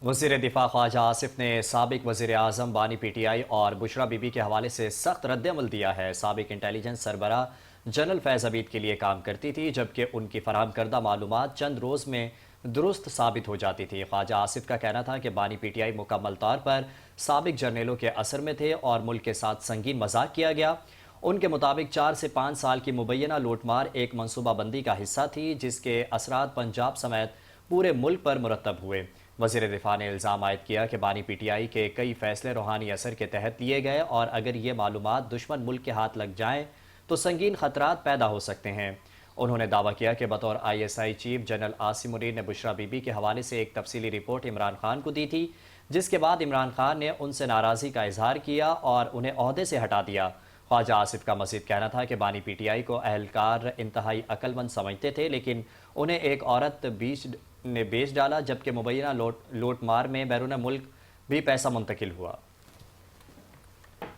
वज़ीर दिफा ख्वाजा आसिफ ने साबिक वज़ीर आज़म बानी पीटीआई और बुशरा बीबी के हवाले से सख्त रद्द-ए-अमल दिया है। साबिक इंटेलिजेंस सरबराह जनरल फैज़ अबीद के लिए काम करती थी, जबकि उनकी फराहम करदा मालूमात चंद रोज़ में दुरुस्त साबित हो जाती थी। ख्वाजा आसिफ का कहना था कि बानी पीटीआई मुकम्मल तौर पर साबिक जर्नेलों के असर में थे और मुल्क के साथ संगीन मजाक किया गया। उनके मुताबिक 4 से 5 साल की मुबैना लूटमार एक मनसूबाबंदी का हिस्सा थी, जिसके असरात पंजाब समेत पूरे मुल्क पर मुरतब हुए। वज़ीर दिफा ने इल्ज़ाम आयद किया कि बानी पीटीआई के कई फैसले रूहानी असर के तहत लिए गए और अगर ये मालूमात दुश्मन मुल्क के हाथ लग जाएं तो संगीन खतरात पैदा हो सकते हैं। उन्होंने दावा किया कि बतौर ISI chief general Asim Munir ने बुशरा बीबी के हवाले से एक तफसीली रिपोर्ट इमरान खान को दी थी, जिसके बाद इमरान खान ने उनसे नाराज़गी का इजहार किया और उन्हें ओहदे से हटा दिया। ख्वाजा आसिफ का मज़ीद कहना था कि बानी पीटीआई को अहलकार इंतहाई अक्लमंद समझते थे, लेकिन उन्हें एक औरत ने बेच डाला, जबकि मुबैना लूटमार में बैरून मुल्क भी पैसा मुंतकिल हुआ।